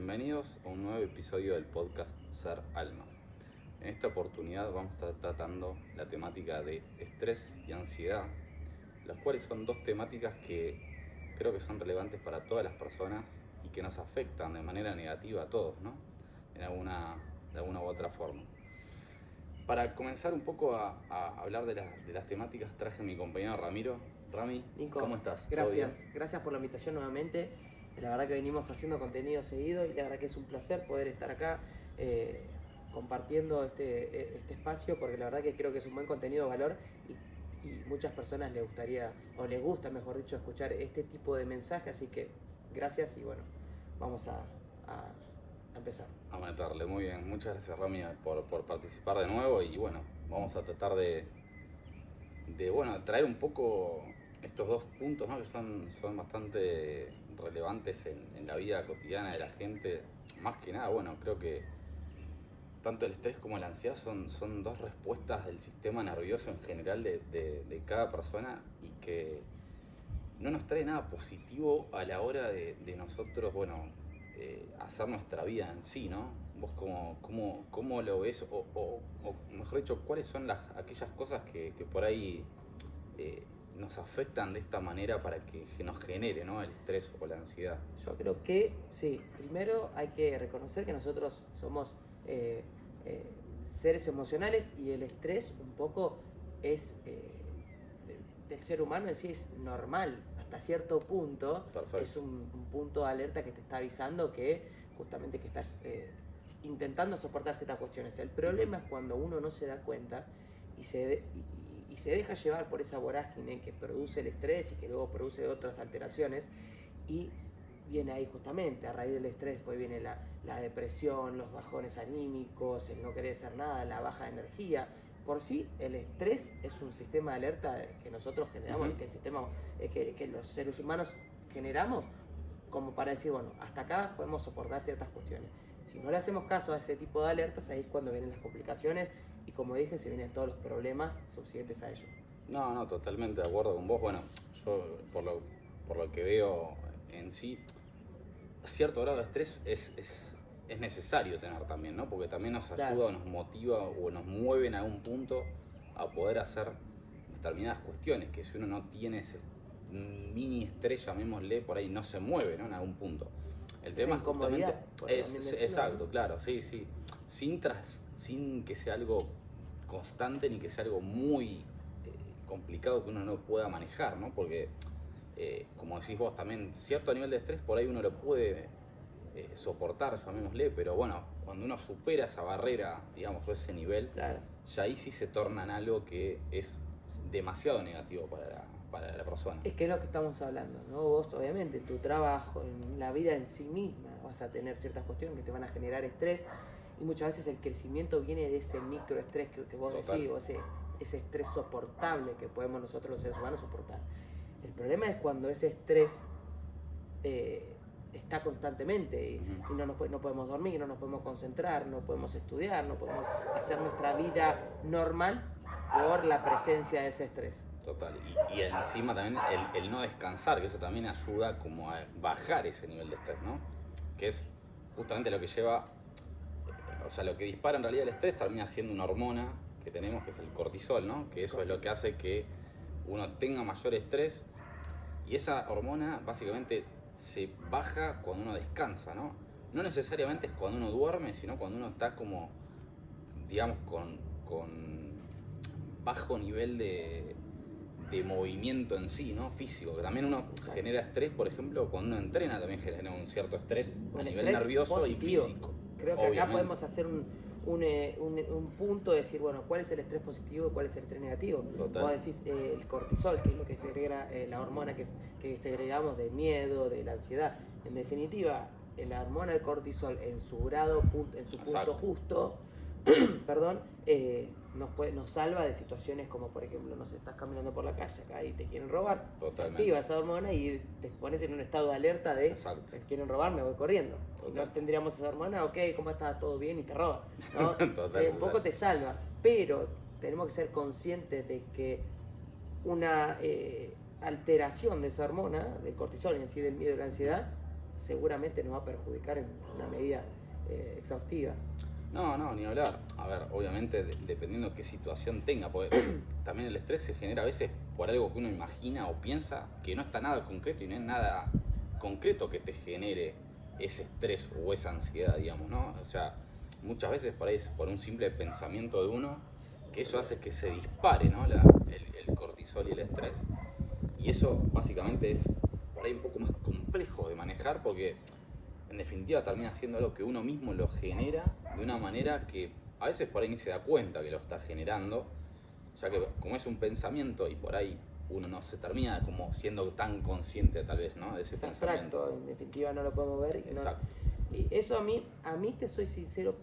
Bienvenidos a un nuevo episodio del podcast Ser Alma. En esta oportunidad vamos a estar tratando la temática de estrés y ansiedad, las cuales son dos temáticas que creo que son relevantes para todas las personas y que nos afectan de manera negativa a todos, ¿no? De alguna u otra forma. Para comenzar un poco a hablar de las temáticas, traje a mi compañero Ramiro. Rami, Nico, ¿cómo estás? Gracias por la invitación nuevamente. La verdad que venimos haciendo contenido seguido y la verdad que es un placer poder estar acá compartiendo este espacio, porque la verdad que creo que es un buen contenido de valor y muchas personas les gustaría, o les gusta mejor dicho, escuchar este tipo de mensaje, así que gracias y bueno, vamos a empezar. A meterle, muy bien. Muchas gracias, Rami, por participar de nuevo y bueno, vamos a tratar de traer un poco estos dos puntos, ¿no? Que son bastante relevantes en la vida cotidiana de la gente. Más que nada, bueno, creo que tanto el estrés como la ansiedad son dos respuestas del sistema nervioso en general de cada persona y que no nos trae nada positivo a la hora de nosotros, hacer nuestra vida en sí, ¿no? ¿Vos cómo lo ves? O mejor dicho, ¿cuáles son aquellas cosas que por ahí nos afectan de esta manera para que nos genere, ¿no?, el estrés o la ansiedad? Yo creo que sí, primero hay que reconocer que nosotros somos seres emocionales y el estrés un poco es del ser humano en sí es normal hasta cierto punto. Perfecto. Es un punto de alerta que te está avisando que justamente que estás intentando soportar ciertas cuestiones. El problema es cuando uno no se da cuenta y se deja llevar por esa vorágine que produce el estrés y que luego produce otras alteraciones, y viene ahí justamente, a raíz del estrés después viene la depresión, los bajones anímicos, el no querer hacer nada, la baja de energía. Por sí, el estrés es un sistema de alerta que nosotros generamos, que el sistema que los seres humanos generamos, como para decir, bueno, hasta acá podemos soportar ciertas cuestiones. Si no le hacemos caso a ese tipo de alertas, ahí es cuando vienen las complicaciones y, como dije, se vienen todos los problemas subsiguientes a ello. No, totalmente de acuerdo con vos. Bueno, yo por lo que veo en sí, cierto grado de estrés es necesario tener también, ¿no? Porque también nos ayuda, Claro. o nos motiva o nos mueve en algún punto a poder hacer determinadas cuestiones que si uno no tiene ese mini estrés, llamémosle, por ahí no se mueve, ¿no?, en algún punto. El tema es justamente exacto, ¿no? Claro, sí, sin que sea algo constante ni que sea algo muy complicado que uno no pueda manejar, ¿no? Porque como decís vos también, cierto nivel de estrés por ahí uno lo puede soportar, llamémosle, pero bueno, cuando uno supera esa barrera, digamos, o ese nivel, Claro. ya ahí sí se torna en algo que es demasiado negativo para la persona. Es que es lo que estamos hablando, ¿no? Vos, obviamente, en tu trabajo, en la vida en sí misma, vas a tener ciertas cuestiones que te van a generar estrés, y muchas veces el crecimiento viene de ese microestrés que vos decís, o ese estrés soportable que podemos nosotros los seres humanos soportar. El problema es cuando ese estrés está constantemente y no podemos dormir, no nos podemos concentrar, no podemos estudiar, no podemos hacer nuestra vida normal por la presencia de ese estrés. Total, y encima también el no descansar, que eso también ayuda como a bajar ese nivel de estrés, ¿no? Que es justamente lo que lleva, lo que dispara en realidad el estrés termina siendo una hormona que tenemos, que es el cortisol, ¿no? Que eso es lo que hace que uno tenga mayor estrés, y esa hormona básicamente se baja cuando uno descansa, ¿no? No necesariamente es cuando uno duerme, sino cuando uno está como, digamos, con bajo nivel de movimiento en sí, ¿no? Físico, que también uno genera estrés, por ejemplo, cuando uno entrena también genera un cierto estrés a nivel nervioso positivo. Y físico. Creo que acá podemos hacer un punto de decir, bueno, ¿cuál es el estrés positivo y cuál es el estrés negativo? Total. Vos decís el cortisol, que es lo que segrega la hormona que segregamos de miedo, de la ansiedad. En definitiva, la hormona del cortisol en su grado, en su punto justo, perdón, nos salva de situaciones como, por ejemplo, no sé, estás caminando por la calle acá y te quieren robar. Totalmente. Se activa esa hormona y te pones en un estado de alerta de me quieren robar, me voy corriendo. Total. Si no tendríamos esa hormona, ok, ¿cómo está? ¿Todo bien? Y te roba, ¿no? Un poco te salva, pero tenemos que ser conscientes de que una alteración de esa hormona, del cortisol y en sí del miedo y la ansiedad, seguramente nos va a perjudicar en una medida exhaustiva. No, ni hablar. A ver, obviamente dependiendo de qué situación tenga, porque también el estrés se genera a veces por algo que uno imagina o piensa que no está nada concreto y no es nada concreto que te genere ese estrés o esa ansiedad, digamos, ¿no? O sea, muchas veces por ahí es por un simple pensamiento de uno que eso hace que se dispare, ¿no? El cortisol y el estrés. Y eso básicamente es por ahí un poco más complejo de manejar porque en definitiva termina siendo algo que uno mismo lo genera de una manera que a veces por ahí ni se da cuenta que lo está generando, ya que como es un pensamiento y por ahí uno no se termina como siendo tan consciente tal vez, ¿no? De ese Es pensamiento. abstracto, en definitiva no lo podemos ver. Exacto. Y eso a mí te soy sincero,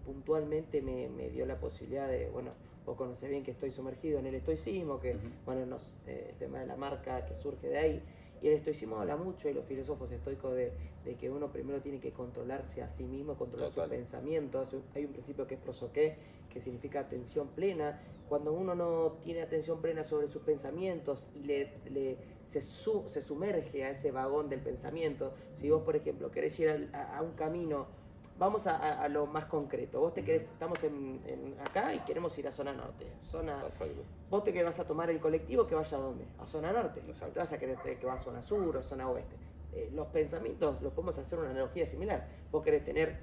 puntualmente me dio la posibilidad de, bueno, vos conocés bien que estoy sumergido en el estoicismo, que, bueno, el tema de la marca que surge de ahí. Y el estoicismo habla mucho, y los filósofos estoicos, de que uno primero tiene que controlarse a sí mismo, controlar sus pensamientos. Hay un principio que es prosoqué, que significa atención plena. Cuando uno no tiene atención plena sobre sus pensamientos y se sumerge a ese vagón del pensamiento, si vos, por ejemplo, querés ir a un camino, vamos a lo más concreto. Vos te querés, estamos acá y queremos ir a zona norte. Perfecto. Vos te vas a tomar el colectivo que vaya a dónde? A zona norte. Exacto. Te vas a querer que va a zona sur o zona oeste. Los pensamientos los podemos hacer una analogía similar. Vos querés tener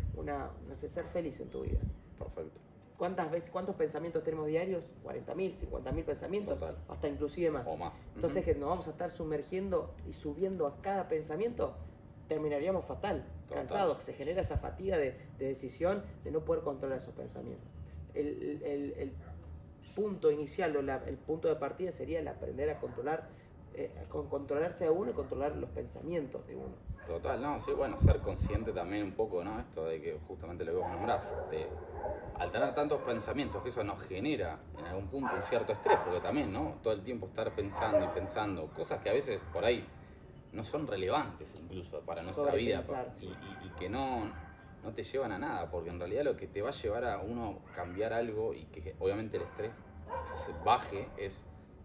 ser feliz en tu vida. Perfecto. ¿Cuántos pensamientos tenemos diarios? 40.000, 50.000 pensamientos. Total. Hasta inclusive más. O más. Entonces, que nos vamos a estar sumergiendo y subiendo a cada pensamiento, terminaríamos fatal, cansados. Se genera esa fatiga de decisión, de no poder controlar esos pensamientos. El punto inicial o el punto de partida sería el aprender a controlarse a uno y controlar los pensamientos de uno. Total, no, sí, bueno, ser consciente también un poco, ¿no? Esto de que justamente lo que vos nombrás, al tener tantos pensamientos, que eso nos genera en algún punto un cierto estrés, porque también, ¿no? Todo el tiempo estar pensando y pensando cosas que a veces por ahí no son relevantes incluso para nuestra vida y que no te llevan a nada, porque en realidad lo que te va a llevar a uno cambiar algo y que obviamente el estrés se baje es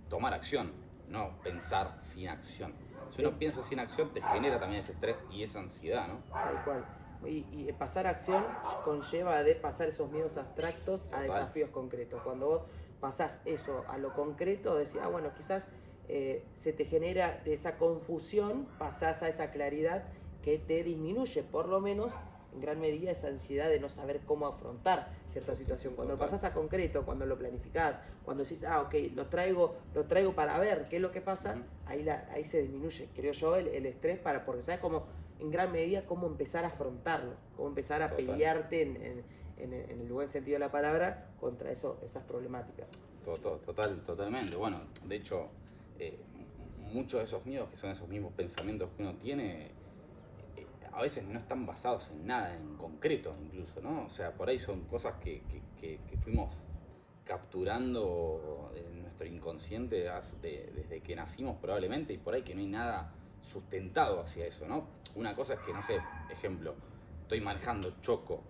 tomar acción, no pensar sin acción. Si uno piensa sin acción te genera también ese estrés y esa ansiedad, ¿no? Tal cual. Y pasar a acción conlleva de pasar esos miedos abstractos a desafíos concretos. Cuando vos pasás eso a lo concreto, decís, bueno, quizás se te genera de esa confusión, pasás a esa claridad que te disminuye, por lo menos en gran medida, esa ansiedad de no saber cómo afrontar cierta situación. Cuando pasás a concreto, cuando lo planificás, cuando decís, ok, lo traigo para ver qué es lo que pasa, ahí se disminuye, creo yo, el estrés, porque sabes cómo, en gran medida, cómo empezar a afrontarlo, cómo empezar a pelearte en el buen sentido de la palabra contra esas problemáticas. Totalmente. Bueno, de hecho, muchos de esos miedos, que son esos mismos pensamientos que uno tiene, a veces no están basados en nada en concreto incluso, ¿no? O sea, por ahí son cosas que fuimos capturando en nuestro inconsciente desde que nacimos probablemente, y por ahí que no hay nada sustentado hacia eso, ¿no? Una cosa es que, no sé, ejemplo, estoy manejando, choco,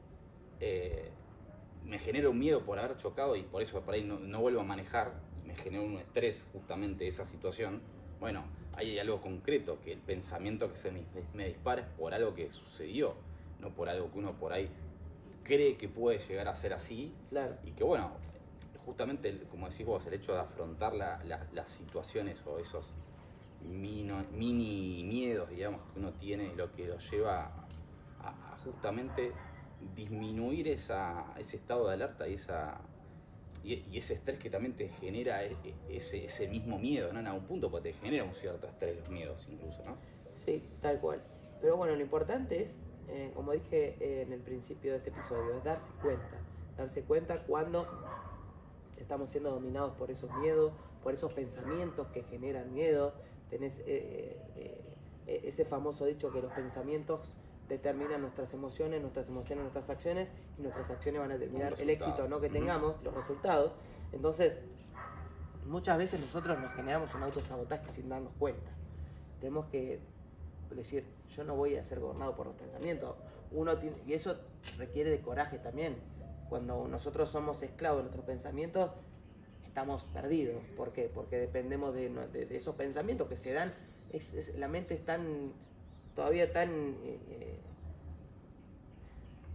me genera un miedo por haber chocado y por eso por ahí no vuelvo a manejar y me genera un estrés justamente esa situación. Bueno, ahí hay algo concreto, que el pensamiento que me dispara es por algo que sucedió, no por algo que uno por ahí cree que puede llegar a ser así. Claro. Y que bueno, justamente, como decís vos, el hecho de afrontar las situaciones o esos mini miedos, digamos, que uno tiene, lo que lo lleva a justamente disminuir ese estado de alerta y ese estrés que también te genera ese mismo miedo, ¿no? En algún punto, porque te genera un cierto estrés los miedos incluso, ¿no? Sí, tal cual. Pero bueno, lo importante es, como dije en el principio de este episodio, es darse cuenta cuando estamos siendo dominados por esos miedos, por esos pensamientos que generan miedo. Tenés ese famoso dicho que los pensamientos determinan nuestras emociones nuestras acciones, y nuestras acciones van a determinar el éxito o no que tengamos, los resultados. Entonces, muchas veces nosotros nos generamos un autosabotaje sin darnos cuenta. Tenemos que decir, yo no voy a ser gobernado por los pensamientos. Y eso requiere de coraje también. Cuando nosotros somos esclavos de nuestros pensamientos, estamos perdidos. ¿Por qué? Porque dependemos de esos pensamientos que se dan. La mente es tan todavía tan,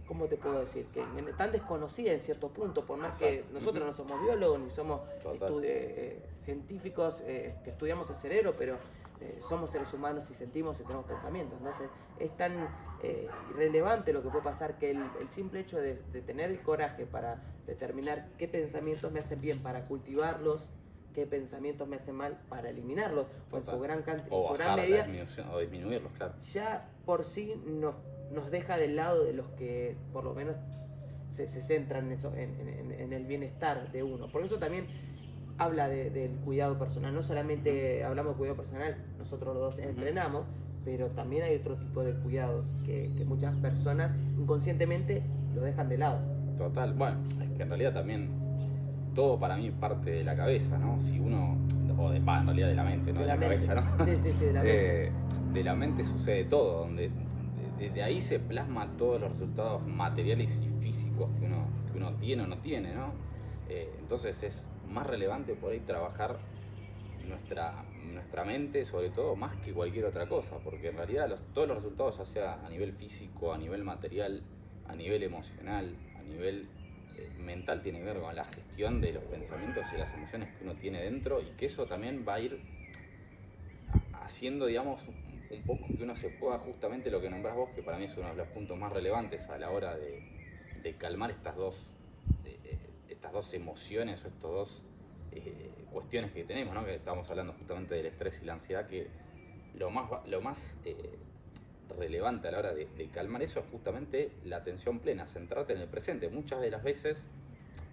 ¿cómo te puedo decir? Que tan desconocida en cierto punto, por más que nosotros no somos biólogos ni somos científicos que estudiamos el cerebro, pero somos seres humanos y sentimos y tenemos pensamientos. Entonces es tan irrelevante lo que puede pasar que el simple hecho de tener el coraje para determinar qué pensamientos me hacen bien para cultivarlos, qué pensamientos me hacen mal para eliminarlos, o en su gran medida, o disminuirlos, claro. Ya por sí nos deja del lado de los que por lo menos se centran en eso, en el bienestar de uno. Por eso también habla del cuidado personal. No solamente hablamos de cuidado personal, nosotros los dos entrenamos, pero también hay otro tipo de cuidados que muchas personas inconscientemente lo dejan de lado. Total, bueno, es que en realidad también todo para mí parte de la cabeza, ¿no? Si uno, en realidad de la mente, no de la cabeza, ¿no? Sí, de la mente. De la mente sucede todo, donde de ahí se plasma todos los resultados materiales y físicos que uno tiene o no tiene, ¿no? Entonces es más relevante por ahí trabajar nuestra mente, sobre todo, más que cualquier otra cosa, porque en realidad todos los resultados, ya sea a nivel físico, a nivel material, a nivel emocional, a nivel mental, tiene que ver con la gestión de los pensamientos y las emociones que uno tiene dentro, y que eso también va a ir haciendo, digamos, un poco que uno se pueda, justamente lo que nombrás vos, que para mí es uno de los puntos más relevantes a la hora de calmar estas dos emociones o estas dos cuestiones que tenemos, ¿no? Que estamos hablando justamente del estrés y la ansiedad, que lo más relevante a la hora de calmar eso es justamente la atención plena, centrarte en el presente. Muchas de las veces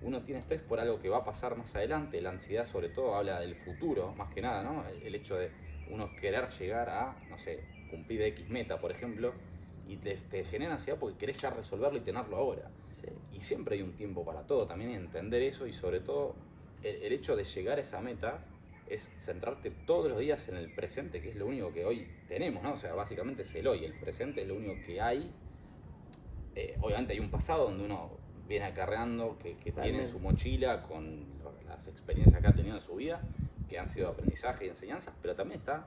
uno tiene estrés por algo que va a pasar más adelante. La ansiedad sobre todo habla del futuro, más que nada, ¿no? El hecho de uno querer llegar a, no sé, cumplir X meta, por ejemplo, y te genera ansiedad porque querés ya resolverlo y tenerlo ahora. Sí. Y siempre hay un tiempo para todo, también entender eso, y sobre todo el hecho de llegar a esa meta es centrarte todos los días en el presente, que es lo único que hoy tenemos, ¿no? O sea, básicamente es el hoy, el presente es lo único que hay. Obviamente hay un pasado donde uno viene acarreando, que tiene su mochila con las experiencias que ha tenido en su vida, que han sido aprendizaje y enseñanzas, pero también está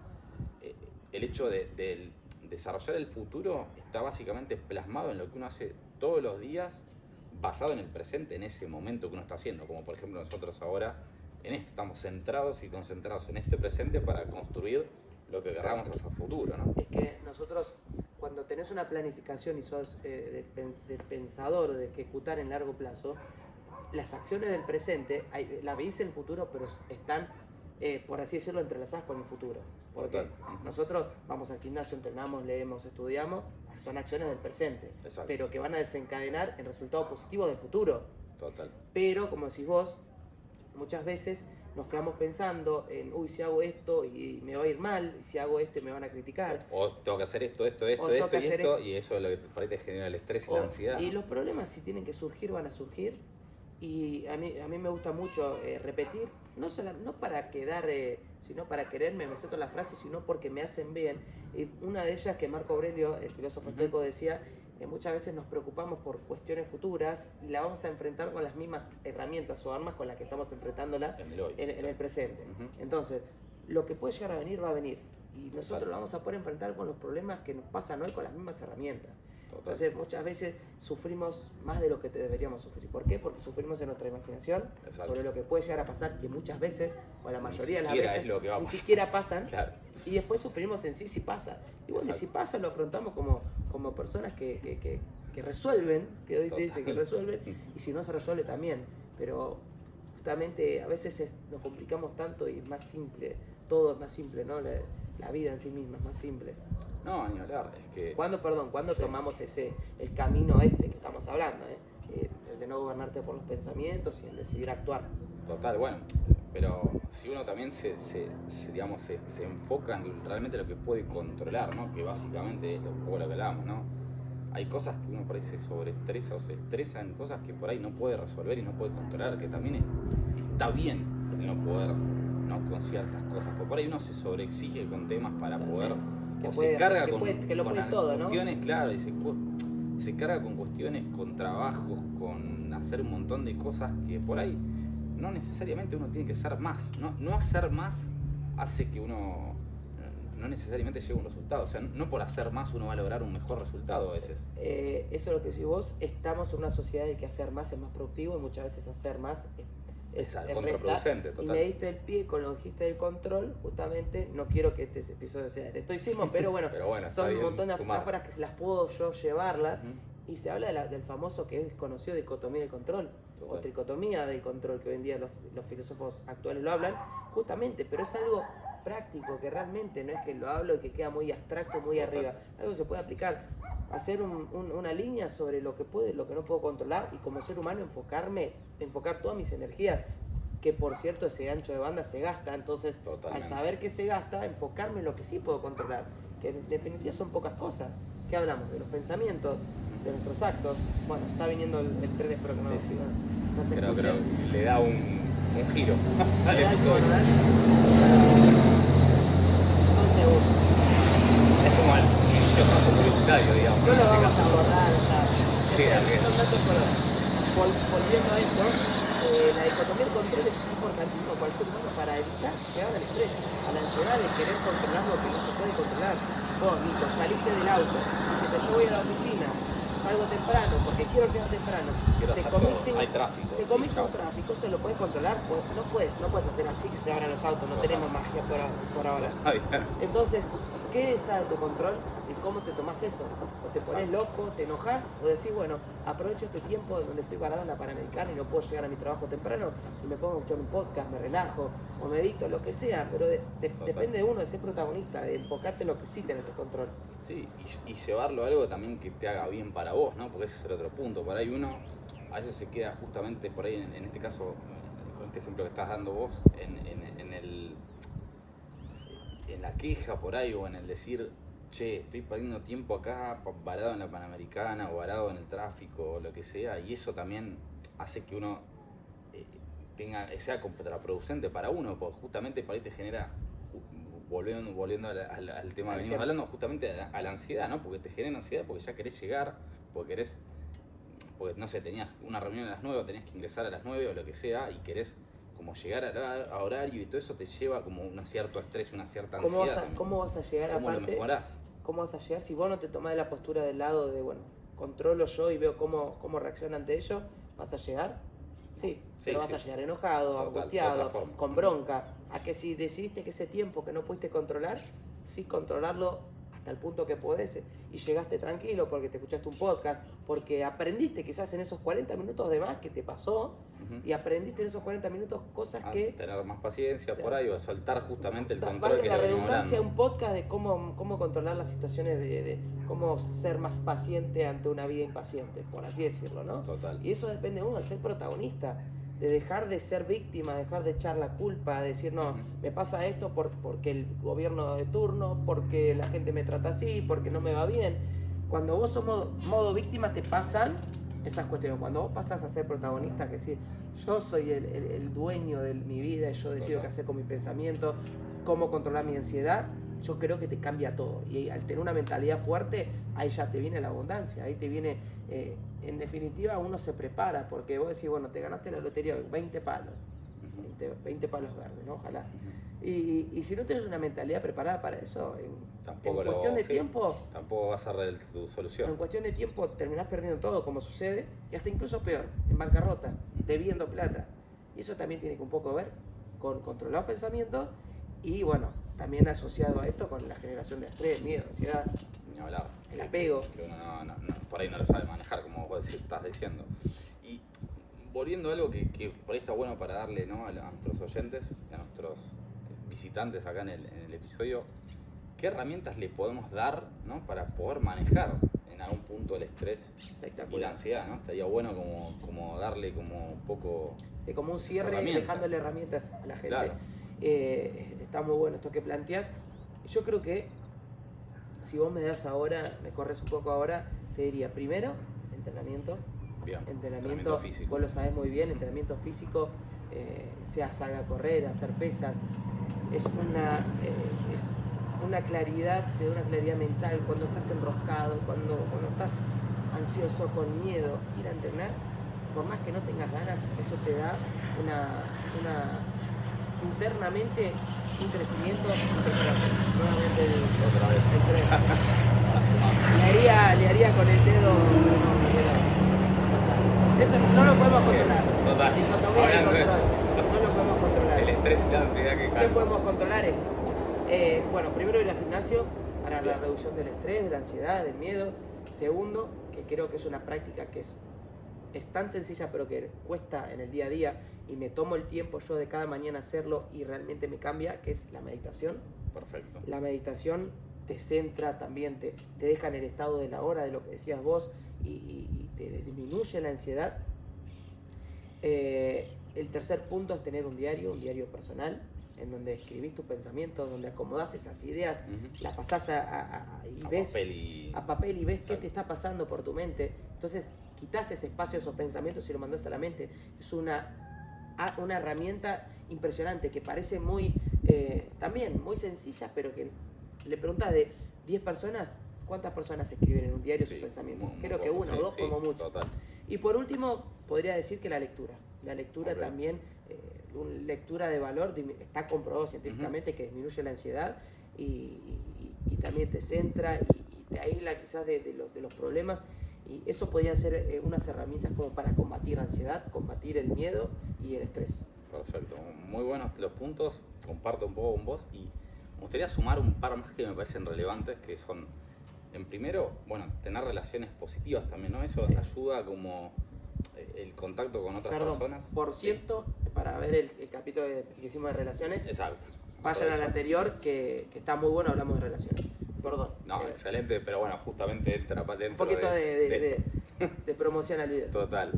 el hecho de desarrollar el futuro, está básicamente plasmado en lo que uno hace todos los días, basado en el presente, en ese momento que uno está haciendo, como por ejemplo nosotros ahora en esto estamos centrados y concentrados en este presente para construir lo que queramos hacia el futuro, ¿no? Es que nosotros, cuando tenés una planificación y sos de pensador o de ejecutar en largo plazo, las acciones del presente las veis en el futuro, pero están, por así decirlo, entrelazadas con el futuro. Porque nosotros vamos al gimnasio, entrenamos, leemos, estudiamos, son acciones del presente, pero que van a desencadenar en resultados positivos del futuro. Total. Pero, como decís vos, muchas veces nos quedamos pensando en, si hago esto y me va a ir mal, y si hago esto me van a criticar. O tengo que hacer esto, y eso es lo que por ahí te genera el estrés y la ansiedad. Y los problemas, si tienen que surgir, van a surgir. Y a mí me gusta mucho repetir, no para quedar, sino para quererme, me meto la frase, sino porque me hacen bien. Y una de ellas que Marco Aurelio, el filósofo estoico, decía, que muchas veces nos preocupamos por cuestiones futuras y la vamos a enfrentar con las mismas herramientas o armas con las que estamos enfrentándola en el presente. Entonces, lo que puede llegar a venir, va a venir. Y nosotros lo vamos a poder enfrentar con los problemas que nos pasan hoy con las mismas herramientas. Entonces muchas veces sufrimos más de lo que deberíamos sufrir. ¿Por qué? Porque sufrimos en nuestra imaginación sobre lo que puede llegar a pasar, que muchas veces, o la mayoría de las veces, ni siquiera pasan. Claro. Y después sufrimos en sí si pasa. Y bueno, y si pasa lo afrontamos como personas que resuelven, que hoy se dice que resuelven, y si no se resuelve también. Pero justamente a veces nos complicamos tanto y es más simple, todo es más simple, ¿no? La vida en sí misma es más simple. No, ni hablar, es que... ¿Cuándo tomamos el camino que estamos hablando? El de no gobernarte por los pensamientos y el decidir actuar. Total, bueno, pero si uno también se enfoca en realmente lo que puede controlar, ¿no? Que básicamente es un poco lo que hablábamos, ¿no? Hay cosas que uno por ahí se sobreestresa o se estresa en cosas que por ahí no puede resolver y no puede controlar, que también está bien el no poder, ¿no? Con ciertas cosas, porque por ahí uno se sobreexige con temas para poder... se carga con cuestiones, ¿no? Claro, y se carga con cuestiones, con trabajos, con hacer un montón de cosas que por ahí no necesariamente uno tiene que hacer más. No hacer más hace que uno no necesariamente llega a un resultado. O sea, no por hacer más uno va a lograr un mejor resultado a veces. Eso es lo que decís vos. Estamos en una sociedad en que hacer más es más productivo y muchas veces hacer más es contraproducente, restar. total. Y me diste el pie con lo que dijiste del control, justamente. No quiero que este episodio sea el estoicismo, pero bueno, son un montón de metáforas que las puedo yo llevarla. Y se habla del famoso, que es conocido, dicotomía del control, o tricotomía del control, que hoy en día los filósofos actuales lo hablan, justamente, pero es algo práctico, que realmente no es que lo hablo y que queda muy abstracto, muy arriba, algo que se puede aplicar, hacer una línea sobre lo que puedo y lo que no puedo controlar, y como ser humano enfocar todas mis energías, que por cierto ese ancho de banda se gasta, entonces al saber que se gasta, enfocarme en lo que sí puedo controlar, que en definitiva son pocas cosas. ¿Qué hablamos? De los pensamientos, de nuestros actos. Bueno, está viniendo el tren, espero que no, sí. no se escuche. Pero le da un giro. Le da el tono, ¿eh? Son segundos. Es como el inicio más publicitario, digamos. No lo vamos a abordar, o sea, Sí, son datos color. Volviendo a esto, la dicotomía del control es importantísimo para el ser humano para evitar llegar al estrés, a la ansiedad de querer controlar lo que no se puede controlar. Vos, Nico, saliste del auto, dijiste yo voy a la oficina, salgo temprano porque quiero llegar temprano. Hay tráfico. Te comiste un tráfico, ¿se lo puedes controlar? Pues no puedes hacer así que se abran los autos, no tenemos magia por ahora. Entonces, ¿qué está de tu control? ¿Y cómo te tomás eso? O te pones loco, te enojas, o decís, bueno, aprovecho este tiempo donde estoy parado en la Panamericana y no puedo llegar a mi trabajo temprano y me pongo a escuchar un podcast, me relajo, o medito, lo que sea, pero depende de uno de ser protagonista, de enfocarte en lo que sí tenés el control. Sí, y llevarlo a algo también que te haga bien para vos, ¿no? Porque ese es el otro punto. Por ahí uno a veces se queda justamente por ahí, en este caso, con este ejemplo que estás dando vos, en la queja por ahí, o en el decir, che, estoy perdiendo tiempo acá varado en la Panamericana o varado en el tráfico o lo que sea, y eso también hace que uno sea contraproducente para uno, porque justamente por ahí te genera, volviendo al tema que venimos hablando, justamente a la ansiedad, ¿no? Porque te genera ansiedad porque ya querés llegar, porque no sé, tenías una reunión a las 9 o tenías que ingresar a las 9 o lo que sea, y querés como llegar a horario, y todo eso te lleva como un cierto estrés, una cierta ansiedad. ¿Cómo vas a llegar ¿Cómo aparte? lo mejorás? ¿Cómo vas a llegar si vos no te tomás de la postura del lado de, bueno, controlo yo y veo cómo reacciona ante ello? ¿Vas a llegar? Sí, pero vas a llegar enojado, angustiado, con bronca. A que si decidiste que ese tiempo que no pudiste controlar, sí controlarlo hasta el punto que podés, y llegaste tranquilo porque te escuchaste un podcast, porque aprendiste quizás en esos 40 minutos de más que te pasó, y aprendiste en esos 40 minutos cosas que... tener más paciencia por ahí, o a soltar justamente el control valga que la le venimos redundancia, hablando. un podcast de cómo controlar las situaciones, de cómo ser más paciente ante una vida impaciente, por así decirlo, ¿no? Total. Y eso depende de uno, de ser protagonista, de dejar de ser víctima, dejar de echar la culpa, de decir, no, me pasa esto porque el gobierno de turno, porque la gente me trata así, porque no me va bien. Cuando vos sos modo víctima te pasan esas cuestiones. Cuando vos pasás a ser protagonista, que decir, yo soy el dueño de mi vida y yo decido qué hacer con mis pensamientos, cómo controlar mi ansiedad, yo creo que te cambia todo. Y al tener una mentalidad fuerte, ahí ya te viene la abundancia, ahí te viene, en definitiva uno se prepara, porque vos decís, bueno, te ganaste la lotería, 20 palos, 20 palos verdes, ¿no? Ojalá. Y si no tienes una mentalidad preparada para eso, en cuestión de tiempo... Tampoco vas a ver tu solución. En cuestión de tiempo terminás perdiendo todo, como sucede, y hasta incluso peor, en bancarrota, debiendo plata. Y eso también tiene que un poco ver con controlar los pensamientos, y bueno, también asociado a esto con la generación de estrés, miedo, ansiedad, Ni hablar. el apego. Que uno por ahí no lo sabe manejar, como vos estás diciendo. Y volviendo a algo que por ahí está bueno para darle, ¿no?, a nuestros oyentes, a nuestros visitantes acá en el episodio, ¿qué herramientas le podemos dar, ¿no?, para poder manejar en algún punto el estrés y la ansiedad, ¿no? Estaría bueno como darle como un poco... Sí, como un cierre, dejándole herramientas a la gente. Claro. Está muy bueno esto que planteas. Yo creo que si vos me das ahora, me corres un poco ahora, te diría primero, entrenamiento. Bien. Entrenamiento físico. Vos lo sabés muy bien, entrenamiento físico, sea salga a correr, hacer pesas, es una claridad, te da una claridad mental cuando estás enroscado, cuando estás ansioso, con miedo, ir a entrenar, por más que no tengas ganas, eso te da internamente un crecimiento impresionante. Nuevamente Otra vez. el tren. Le haría con el dedo, pero no, eso no lo podemos controlar. Total. Dicotomía y Hablando de control. eso. No lo podemos controlar. El estrés y la ansiedad que ¿Qué calma. podemos controlar? Bueno, primero ir al gimnasio para la Bien. reducción del estrés, de la ansiedad, del miedo. Segundo, que creo que es una práctica que es tan sencilla pero que cuesta en el día a día y me tomo el tiempo yo de cada mañana hacerlo y realmente me cambia, que es la meditación. Perfecto. La meditación te centra también, te deja en el estado de la hora, de lo que decías vos, y te disminuye la ansiedad. El tercer punto es tener un diario personal, en donde escribís tus pensamientos, donde acomodás esas ideas, las pasás y ves a papel y ves Exacto. qué te está pasando por tu mente. Entonces quitas ese espacio, esos pensamientos y lo mandás a la mente. Es una herramienta impresionante que parece también muy sencilla, pero que le preguntas de 10 personas, ¿cuántas personas escriben en un diario sus pensamientos? Creo que una o dos como mucho. Total. Y por último, podría decir que la lectura. La lectura también, una lectura de valor, está comprobado científicamente que disminuye la ansiedad y también te centra y te aísla quizás de los problemas. Y eso podrían ser unas herramientas como para combatir la ansiedad, combatir el miedo y el estrés. Perfecto. Muy buenos los puntos. Comparto un poco con vos y me gustaría sumar un par más que me parecen relevantes, que son, en primero, bueno, tener relaciones positivas también, ¿no? Eso ayuda como el contacto con otras personas. Por cierto, para ver el capítulo que hicimos de relaciones, Exacto. vayan al anterior que está muy bueno, hablamos de relaciones. Perdón. No, excelente, pero bueno, justamente entra para dentro. Un poquito de promoción al video. Total.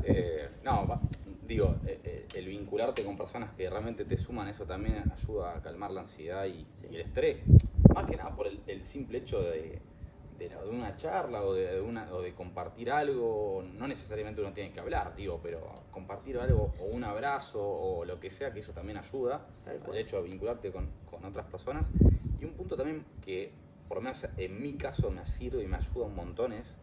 El vincularte con personas que realmente te suman, eso también ayuda a calmar la ansiedad y el estrés. Más que nada por el simple hecho de una charla o de compartir algo. No necesariamente uno tiene que hablar, pero compartir algo o un abrazo o lo que sea, que eso también ayuda al hecho de vincularte con otras personas. Y un punto también que, por lo menos en mi caso, me sirve y me ayuda un montón es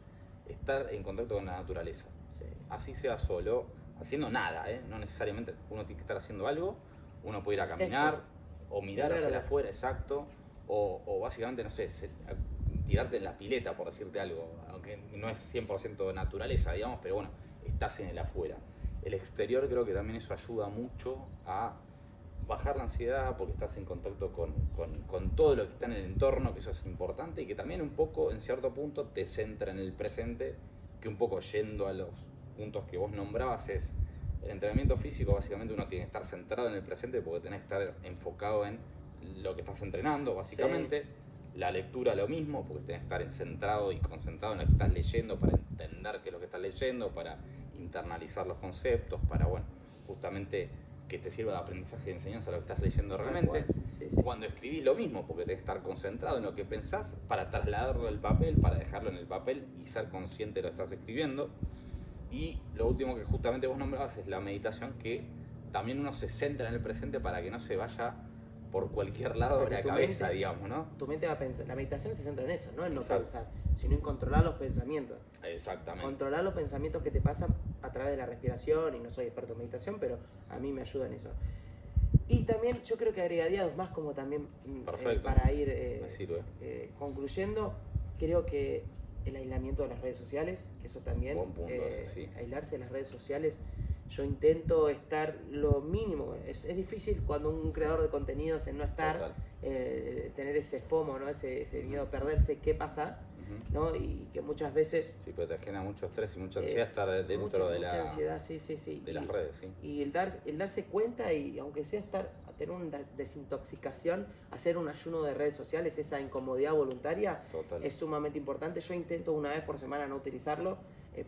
estar en contacto con la naturaleza. Sí. Así sea solo, haciendo nada, no necesariamente uno tiene que estar haciendo algo, uno puede ir a caminar o mirar hacia afuera, exacto, o básicamente, no sé, tirarte en la pileta, por decirte algo, aunque no es 100% naturaleza, digamos, pero bueno, estás en el afuera. El exterior creo que también eso ayuda mucho a bajar la ansiedad porque estás en contacto con todo lo que está en el entorno, que eso es importante y que también un poco, en cierto punto, te centra en el presente, que un poco yendo a los puntos que vos nombrabas es el entrenamiento físico. Básicamente uno tiene que estar centrado en el presente porque tenés que estar enfocado en lo que estás entrenando, básicamente. Sí. La lectura lo mismo, porque tenés que estar centrado y concentrado en lo que estás leyendo para entender qué es lo que estás leyendo, para internalizar los conceptos, para, bueno, justamente que te sirva de aprendizaje y enseñanza lo que estás leyendo realmente. Sí. Cuando escribís lo mismo, porque tenés que estar concentrado en lo que pensás para trasladarlo al papel, para dejarlo en el papel y ser consciente de lo que estás escribiendo. Y lo último que justamente vos nombrabas es la meditación, que también uno se centra en el presente para que no se vaya por cualquier lado de la cabeza, digamos, ¿no? Tu mente va a pensar. La meditación se centra en eso, no en no pensar, sino en controlar los pensamientos. Exactamente. Controlar los pensamientos que te pasan a través de la respiración, y no soy experto en meditación, pero a mí me ayuda en eso. Y también yo creo que agregaría dos más como también para ir concluyendo. Creo que el aislamiento de las redes sociales, que eso también, buen punto, sí. Aislarse de las redes sociales. Yo intento estar lo mínimo. Es difícil cuando un creador de contenidos en no estar, tener ese FOMO, ¿no? ese miedo a perderse qué pasa, ¿no? Y que muchas veces... Sí, pero te genera mucho estrés y mucha ansiedad estar dentro de mucha ansiedad, sí. De las redes, sí. Y el darse cuenta, y aunque sea tener una desintoxicación, hacer un ayuno de redes sociales, esa incomodidad voluntaria, es sumamente importante. Yo intento una vez por semana no utilizarlo,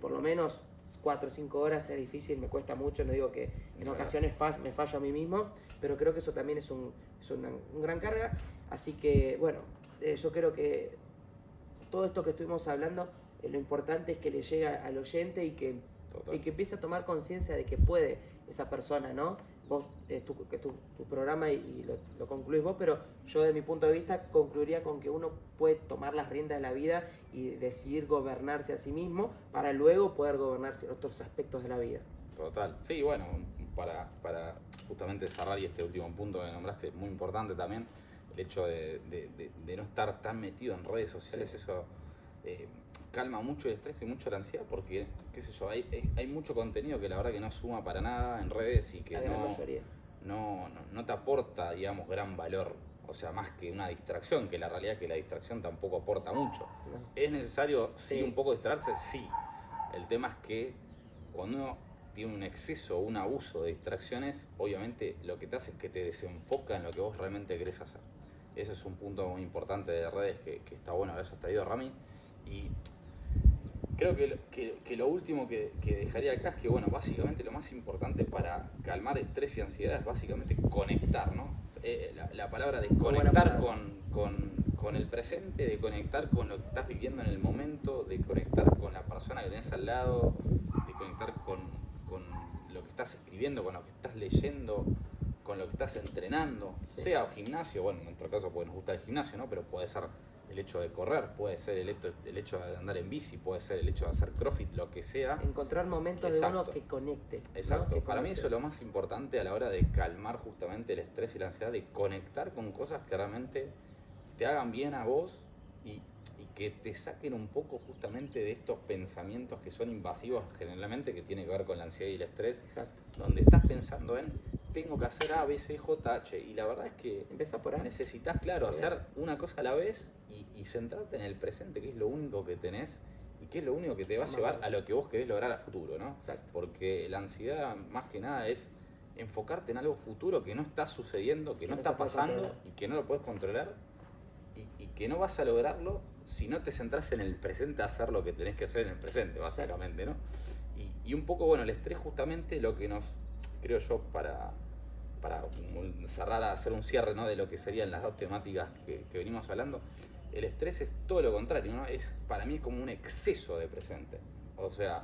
por lo menos 4 o 5 horas. Es difícil, me cuesta mucho, no digo que en ocasiones me fallo a mí mismo, pero creo que eso también es una gran carga. Así que, bueno, yo creo que todo esto que estuvimos hablando, lo importante es que le llegue al oyente y que empiece a tomar conciencia de que puede esa persona, ¿no? Vos, tu programa y lo concluís vos, pero yo de mi punto de vista concluiría con que uno puede tomar las riendas de la vida y decidir gobernarse a sí mismo para luego poder gobernar otros aspectos de la vida. Total. Sí, bueno, para justamente cerrar y este último punto que nombraste, muy importante también, el hecho de no estar tan metido en redes sociales, Sí. eso calma mucho el estrés y mucho la ansiedad porque, qué sé yo, hay mucho contenido que la verdad que no suma para nada en redes y que La gran mayoría. no te aporta, digamos, gran valor. O sea, más que una distracción, que la realidad es que la distracción tampoco aporta mucho. No. ¿Es necesario, sí, Sí. un poco distraerse? Sí. El tema es que cuando uno tiene un exceso o un abuso de distracciones, obviamente lo que te hace es que te desenfoca en lo que vos realmente querés hacer. Ese es un punto muy importante de redes que está bueno haberse traído, Rami. Y creo que lo último que dejaría acá es que, bueno, básicamente lo más importante para calmar estrés y ansiedad es básicamente conectar, ¿no? La palabra de conectar con el presente, de conectar con lo que estás viviendo en el momento, de conectar con la persona que tenés al lado, de conectar con lo que estás escribiendo, con lo que estás leyendo, con lo que estás entrenando, Sí. sea gimnasio, bueno, en nuestro caso pues nos gusta el gimnasio, ¿no? Pero puede ser el hecho de correr, puede ser el hecho de andar en bici, puede ser el hecho de hacer CrossFit, lo que sea. Encontrar momentos Exacto. de uno que conecte. Exacto. ¿no? Que Para mí conecte. eso es lo más importante a la hora de calmar justamente el estrés y la ansiedad, de conectar con cosas que realmente te hagan bien a vos y que te saquen un poco justamente de estos pensamientos que son invasivos generalmente, que tiene que ver con la ansiedad y el estrés. Exacto. Donde estás pensando en tengo que hacer A, B, C, J, H, y la verdad es que Empieza por ahí. necesitas, claro, hacer una cosa a la vez y centrarte en el presente, que es lo único que tenés y que es lo único que te va a llevar a lo que vos querés lograr a futuro, ¿no? Exacto. Porque la ansiedad más que nada es enfocarte en algo futuro que no está sucediendo, que no no está se puede pasando controlar. y que no lo puedes controlar y que no vas a lograrlo si no te centras en el presente a hacer lo que tenés que hacer en el presente, básicamente, ¿no? Y un poco, bueno, el estrés justamente lo que nos, creo yo, para cerrar, hacer un cierre, ¿no? De lo que serían las dos temáticas que venimos hablando, el estrés es todo lo contrario, ¿no? Para mí es como un exceso de presente. O sea,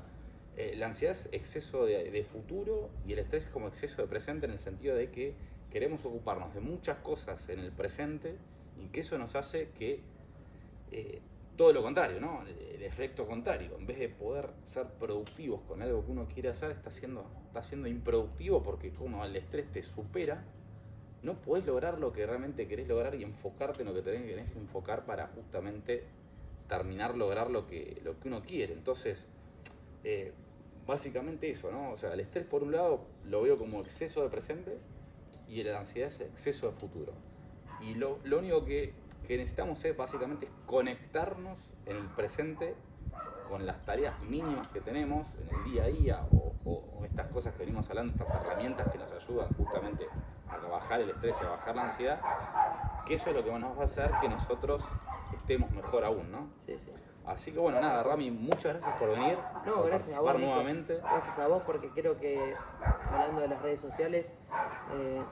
la ansiedad es exceso de futuro y el estrés es como exceso de presente en el sentido de que queremos ocuparnos de muchas cosas en el presente y que eso nos hace que todo lo contrario, ¿no? El efecto contrario. En vez de poder ser productivos con algo que uno quiere hacer, está siendo improductivo porque como el estrés te supera, no podés lograr lo que realmente querés lograr y enfocarte en lo que tenés que enfocar para justamente lograr lo que uno quiere. Entonces, básicamente eso, ¿no? O sea, el estrés por un lado lo veo como exceso de presente y la ansiedad es exceso de futuro. Y lo único que necesitamos es básicamente conectarnos en el presente con las tareas mínimas que tenemos en el día a día o estas cosas que venimos hablando, estas herramientas que nos ayudan justamente a bajar el estrés y a bajar la ansiedad, que eso es lo que nos va a hacer que nosotros estemos mejor aún, ¿no? Sí, sí. Así que bueno, nada, Rami, muchas gracias por venir, No, por gracias a participar vos, Nico. nuevamente. Gracias a vos porque creo que hablando de las redes sociales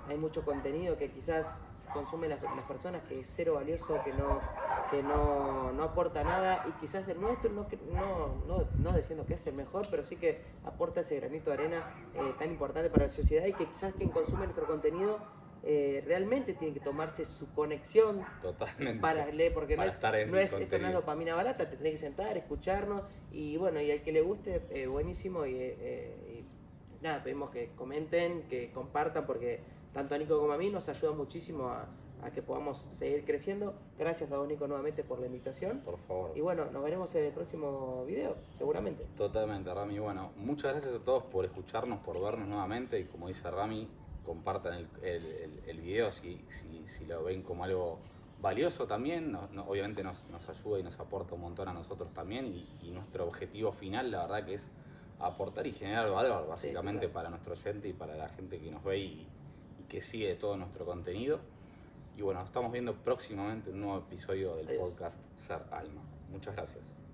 hay mucho contenido que quizás consumen las personas que es cero valioso, que no aporta nada y quizás el nuestro no diciendo que es el mejor, pero sí que aporta ese granito de arena tan importante para la sociedad y que quizás quien consume nuestro contenido realmente tiene que tomarse su conexión Totalmente. para leer, porque para esto no es dopamina barata, te tenés que sentar, escucharnos y bueno, y al que le guste, buenísimo y nada, pedimos que comenten, que compartan porque tanto a Nico como a mí nos ayuda muchísimo a que podamos seguir creciendo. Gracias a vos, Nico, nuevamente por la invitación. Por favor. Y bueno, nos veremos en el próximo video, seguramente. Totalmente, Rami. Bueno, muchas gracias a todos por escucharnos, por vernos nuevamente y como dice Rami, compartan el video si lo ven como algo valioso también. Obviamente nos ayuda y nos aporta un montón a nosotros también y nuestro objetivo final, la verdad que es aportar y generar valor básicamente para nuestro oyente y para la gente que nos ve y que sigue todo nuestro contenido. Y bueno, nos estamos viendo próximamente en un nuevo episodio del podcast Ser Alma. Muchas gracias.